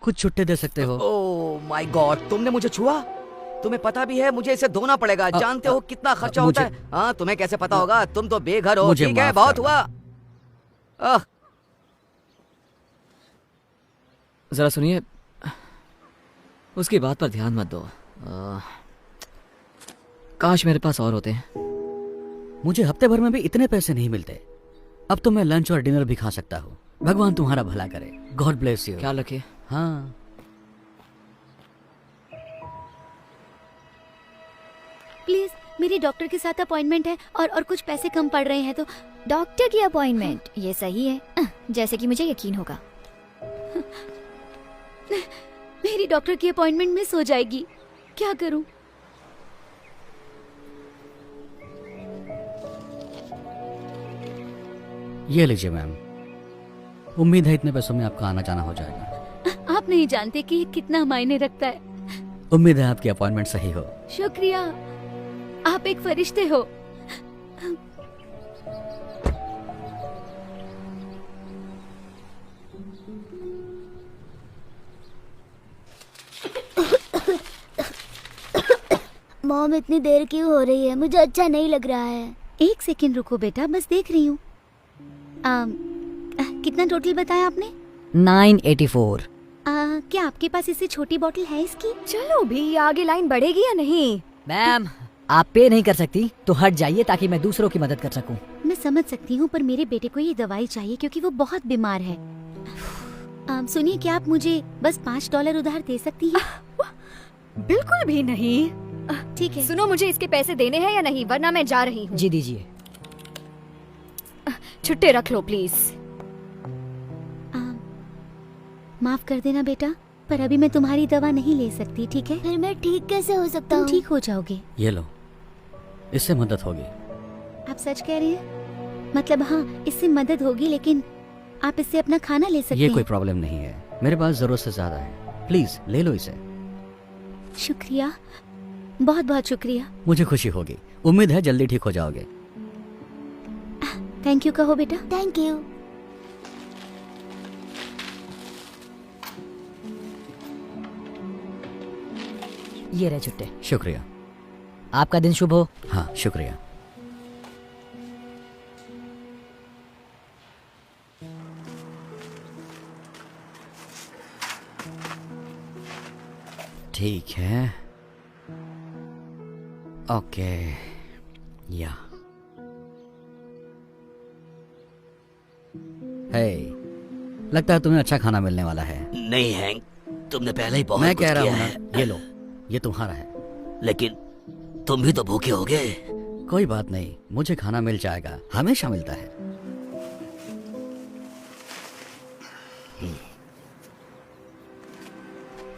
कुछ छुट्टे दे सकते हो। ओह माय गॉड, तुमने मुझे छुआ? तुम्हें पता भी है मुझे इसे धोना पड़ेगा। जानते हो कितना खर्चा होता है? हाँ, तुम्हें कैसे पता होगा? तुम तो बेघर हो। ठीक है, बहुत हुआ। जरा सुनिए, उसकी बात पर ध्यान मत दो। काश मेरे पास और होते हैं। मुझे हफ्ते भर में भी इतने पैसे नहीं मिलते। अब तो मैं लंच और डिनर भी खा सकता हूँ। भगवान तुम्हारा भला करे। God bless you. ख्याल रखिए। हाँ। प्लीज, मेरी डॉक्टर के साथ अपॉइंटमेंट है और कुछ पैसे कम पड़ रहे हैं तो। डॉक्टर की अपॉइंटमेंट? ये सही है, जैसे कि मुझे यकीन होगा। मेरी डॉक्टर की अपॉइंटमेंट मिस हो जाएगी, क्या करूं? ये लीजिए मैम, उम्मीद है इतने पैसों में आपका आना जाना हो जाएगा। आप नहीं जानते कि ये कितना मायने रखता है। उम्मीद है आपकी अपॉइंटमेंट सही हो। शुक्रिया, आप एक फरिश्ते हो। मॉम, इतनी देर क्यों हो रही है? मुझे अच्छा नहीं लग रहा है। एक सेकंड रुको बेटा, बस देख रही हूँ। कितना टोटल बताया आपने? 984। क्या आपके पास इससे छोटी बोतल है इसकी? चलो भी, आगे लाइन बढ़ेगी या नहीं? मैम, आप पे नहीं कर सकती तो हट जाइए ताकि मैं दूसरों की मदद कर सकूं। मैं समझ सकती हूँ, पर मेरे बेटे को ये दवाई चाहिए क्योंकि वो बहुत बीमार है। सुनिए, क्या आप मुझे बस $5 उधार दे सकती हैं? बिल्कुल भी नहीं। ठीक है। सुनो, मुझे इसके पैसे देने हैं या नहीं, वरना मैं जा रही हूँ। जी दीजिए। छुट्टे रख लो प्लीज। माफ कर देना बेटा, पर अभी मैं तुम्हारी दवा नहीं ले सकती, ठीक है? फिर मैं ठीक कैसे हो सकता तुम हूँ? ठीक हो जाओगे। ये लो, इससे मदद होगी। आप सच कह रहे हैं? मतलब हाँ, इससे मदद होगी, लेकिन आप इससे अपना खाना ले सकते ये हैं। कोई प्रॉब्लम नहीं है, मेरे पास जरूरत से ज्यादा है। प्लीज ले लो इसे। शुक्रिया, बहुत बहुत शुक्रिया। मुझे खुशी होगी। उम्मीद है जल्दी ठीक हो जाओगे। थैंक यू कहो बेटा। Thank you. ये रहे छुट्टे। शुक्रिया। आपका दिन शुभ हो। हाँ, शुक्रिया। ठीक है, ओके। या हे, लगता है तुम्हें अच्छा खाना मिलने वाला है। नहीं हैंक, तुमने पहले ही बहुत मैं कुछ कह रहा किया हूँ है। ना, ये लो, ये तुम्हारा है। लेकिन तुम भी तो भूखे होगे। कोई बात नहीं, मुझे खाना मिल जाएगा, हमेशा मिलता है।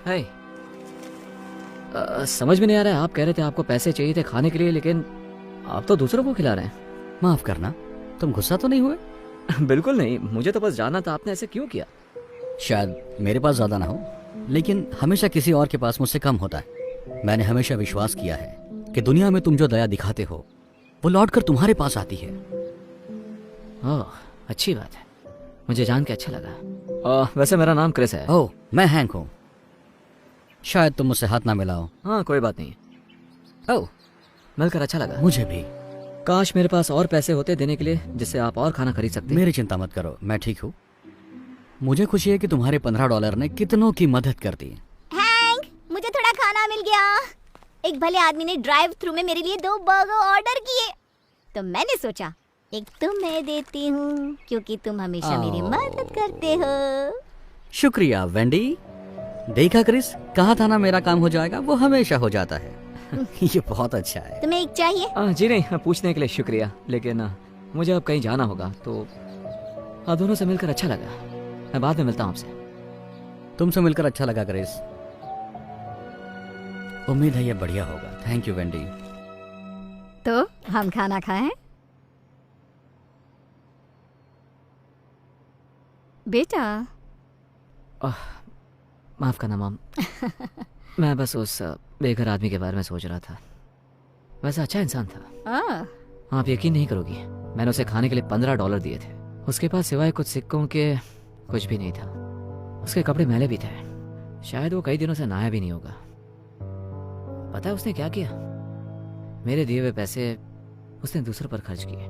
हाय। समझ में नहीं आ रहा है, आप कह रहे थे आपको पैसे चाहिए थे खाने के लिए, लेकिन आप तो दूसरों को खिला रहे हैं। माफ करना, तुम गुस्सा तो नहीं हुए? बिल्कुल नहीं, मुझे तो बस जानना था आपने ऐसे क्यों किया। शायद मेरे पास ज्यादा ना हो, लेकिन हमेशा किसी और के पास मुझसे कम होता है। मैंने हमेशा विश्वास किया है कि दुनिया में तुम जो दया दिखाते हो वो लौट कर तुम्हारे पास आती है। ओह, अच्छी बात है, मुझे जान के अच्छा लगा। वैसे मेरा नाम क्रिस है। ओह, मैं हैंक हूँ। शायद तुम मुझसे हाथ ना मिलाओ। हाँ, कोई बात नहीं। ओह, मिलकर अच्छा लगा। मुझे भी। काश मेरे पास और पैसे होते देने के लिए, जिससे आप और खाना खरीद सकते। मेरी चिंता मत करो, मैं ठीक हूँ। मुझे खुशी है कि तुम्हारे $15 ने कितनों की मदद कर दी। हैंक, मुझे थोड़ा खाना मिल गया। एक भले आदमी ने ड्राइव थ्रू में मेरे लिए 2 बर्गर ऑर्डर किए, तो मैंने सोचा एक तुम्हें देती हूँ, क्योंकि तुम हमेशा मेरी मदद करते हो। शुक्रिया वेंडी। देखा क्रिस, कहा था ना मेरा काम हो जाएगा, वो हमेशा हो जाता है। ये बहुत अच्छा है। तुम्हें एक चाहिए? जी नहीं, पूछने के लिए शुक्रिया, लेकिन मुझे अब कहीं जाना होगा, तो आप दोनों से मिलकर अच्छा लगा। मैं बाद में मिलता हूँ आपसे। तुमसे मिलकर अच्छा लगा क्रिस। उम्मीद है ये बढ़िया होगा। Thank you Wendy. तो हम खाना खाएं? बेटा। माफ करना मॉम। मैं बस उस बेघर आदमी के बारे में सोच रहा था। वैसे अच्छा इंसान था। आप यकीन नहीं करोगी, मैंने उसे खाने के लिए $15 दिए थे। उसके पास सिवाय कुछ सिक्कों के कुछ भी नहीं था। उसके कपड़े मैले भी थे। शायद वो कई दिनों से नहाया भी नहीं होगा। पता है उसने क्या किया? मेरे दिए हुए पैसे उसने दूसरों पर खर्च किए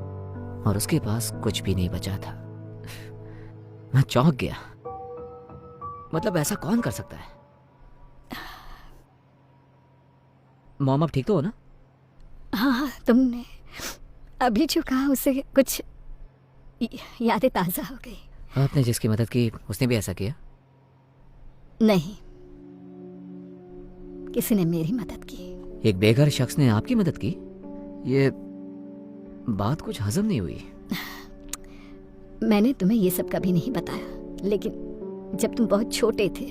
और उसके पास कुछ भी नहीं बचा था। मैं चौंक गया। मतलब ऐसा कौन कर सकता है? मॉम आप ठीक तो हो ना? हाँ, तुमने अभी जो कहा उससे कुछ यादें ताज़ा हो गई। आपने जिसकी मदद की उसने भी ऐसा किया? नहीं, किसी ने मेरी मदद की। एक बेघर शख्स ने आपकी मदद की? ये बात कुछ हजम नहीं हुई। मैंने तुम्हें ये सब कभी नहीं बताया, लेकिन जब तुम बहुत छोटे थे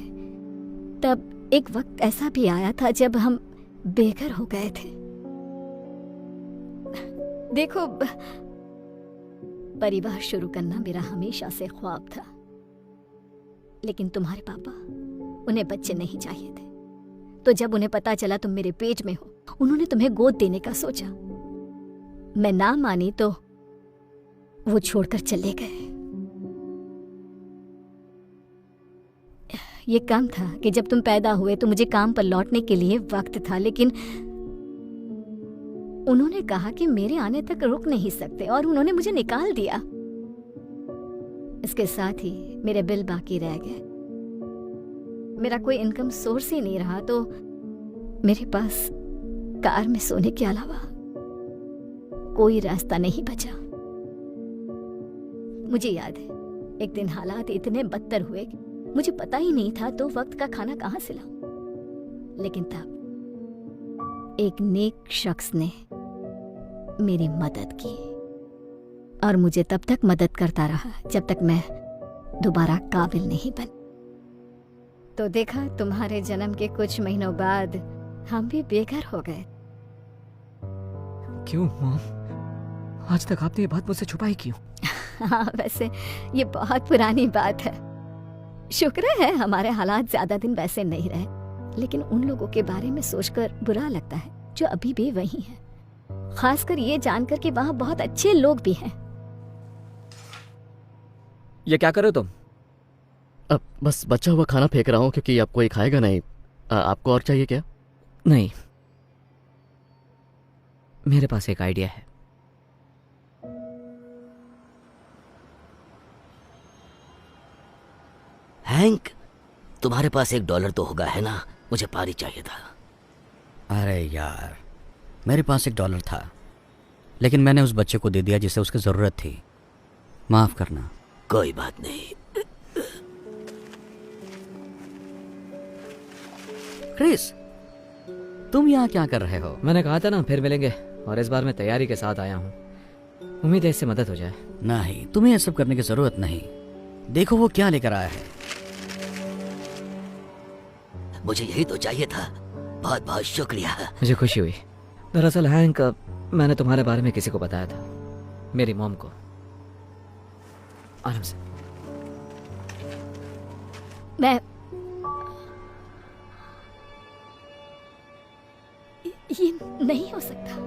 तब एक वक्त ऐसा भी आया था जब हम बेघर हो गए थे। देखो, परिवार शुरू करना मेरा हमेशा से ख्वाब था, लेकिन तुम्हारे पापा, उन्हें बच्चे नहीं चाहिए थे। तो जब उन्हें पता चला तुम मेरे पेट में हो, उन्होंने तुम्हें गोद देने का सोचा। मैं ना मानी तो वो छोड़कर चले गए। ये कम था कि जब तुम पैदा हुए तो मुझे काम पर लौटने के लिए वक्त था, लेकिन उन्होंने कहा कि मेरे आने तक रुक नहीं सकते और उन्होंने मुझे निकाल दिया। इसके साथ ही मेरे बिल बाकी रह गए। मेरा कोई इनकम सोर्स ही नहीं रहा, तो मेरे पास कार में सोने के अलावा कोई रास्ता नहीं बचा। मुझे याद है, एक दिन हालात इतने बदतर हुए कि मुझे पता ही नहीं था तो वक्त का खाना कहां से लाऊं। लेकिन तब एक नेक शख्स ने मेरी मदद की और मुझे तब तक मदद करता रहा जब तक मैं दोबारा काबिल नहीं बन। तो देखा, तुम्हारे जन्म के कुछ महीनों बाद हम भी बेघर हो गए। क्यों मॉम? आज तक आपने ये बात मुझसे छुपाई क्यों? हाँ, वैसे ये बहुत पुरानी बात है। शुक्र है हमारे हालात ज्यादा दिन वैसे नहीं रहे, लेकिन उन लोगों के बारे में सोचकर बुरा लगता है जो अभी भी वही हैं। खासकर ये जानकर कि वहाँ बहुत अच्छे लोग भी हैं। ये क्या कर रहे हो तुम? अब बस बचा हुआ खाना फेंक रहा हूँ क्योंकि अब कोई खाएगा नहीं। आपको और चाहिए क्या? नहीं, मेरे पास एक आइडिया है। हैंक, तुम्हारे पास $1 तो होगा, है ना? मुझे पारी चाहिए था। अरे यार, मेरे पास $1 था, लेकिन मैंने उस बच्चे को दे दिया जिसे उसकी जरूरत थी। माफ करना। कोई बात नहीं। क्रिस, तुम यहाँ क्या कर रहे हो? मैंने कहा था ना फिर मिलेंगे, और इस बार मैं तैयारी के साथ आया हूँ। उम्मीद है इससे मदद हो जाए। नहीं, तुम्हें ये सब करने की जरूरत नहीं। देखो वो क्या लेकर आया है। मुझे यही तो चाहिए था। बहुत बहुत शुक्रिया। मुझे खुशी हुई। दरअसल हैंक, मैंने तुम्हारे बारे में किसी को बताया था, मेरी मॉम को। आराम से। मैं ये नहीं हो सकता।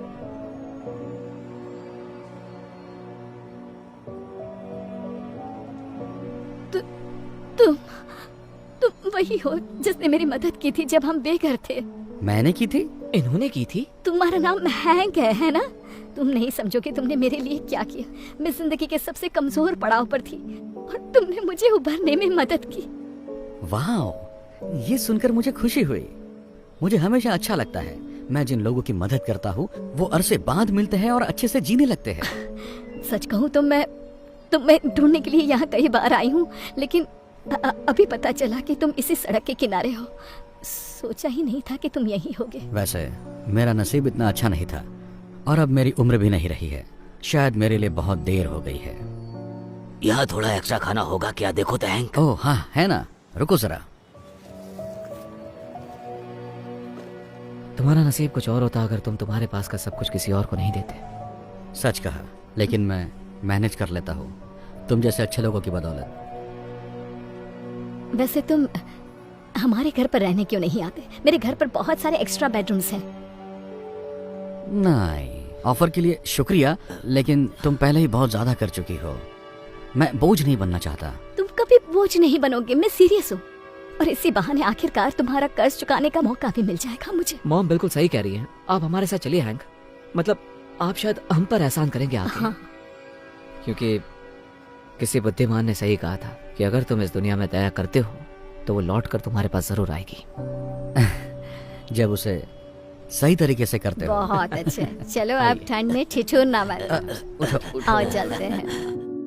तुम वही हो जिसने मेरी मदद की थी जब हम बेघर थे। मैंने की थी? इन्होंने की थी? तुम्हारा नाम हैंक है ना? तुम नहीं समझोगे तुमने मेरे लिए क्या किया। मैं जिंदगी के सबसे कमजोर पड़ाव पर थी और तुमने मुझे उभरने में मदद की। वाह, ये सुनकर मुझे खुशी हुई। मुझे हमेशा अच्छा लगता है, मैं जिन लोगों की मदद करता हूँ वो अरसे बाद मिलते हैं और अच्छे से जीने लगते हैं। सच कहूँ तो मैं ढूंढने के लिए यहाँ कई बार आई हूँ, लेकिन अभी पता चला कि तुम इसी सड़क के किनारे हो। सोचा ही नहीं था कि तुम यहीं होगे। वैसे मेरा नसीब इतना अच्छा नहीं था, और अब मेरी उम्र भी नहीं रही है। शायद मेरे लिए बहुत देर हो गई है। यहाँ थोड़ा एक्स्ट्रा खाना होगा क्या? देखो तो हैंक। ओह हाँ, है ना, रुको जरा। तुम्हारा नसीब कुछ और होता अगर तुम तुम्हारे पास का सब कुछ किसी और को नहीं देते। सच कहा, लेकिन मैं मैनेज कर लेता हूँ, तुम जैसे अच्छे लोगों की बदौलत। वैसे तुम हमारे घर पर रहने क्यों नहीं आते? मेरे घर पर बहुत सारे एक्स्ट्रा बेडरूम्स हैं। नहीं, ऑफर के लिए शुक्रिया, लेकिन तुम पहले ही बहुत ज्यादा कर चुकी हो। मैं बोझ नहीं बनना चाहता। तुम कभी बोझ नहीं बनोगे, मैं सीरियस हूँ। और इसी बहाने आखिरकार तुम्हारा कर्ज चुकाने का मौका भी मिल जाएगा मुझे। मॉम बिल्कुल सही कह रही हैं। आप हमारे साथ चलिए हैंक। मतलब आप शायद हम पर एहसान करेंगे आके। हाँ। क्योंकि किसी बुद्धिमान ने सही कहा था कि अगर तुम इस दुनिया में दया करते हो तो वो लौट कर तुम्हारे पास जरूर आएगी। जब उसे सही तरीके से करते हो। बहुत अच्छे। चलो अब ठंड में ठिठुरना मत। आओ चलते हैं।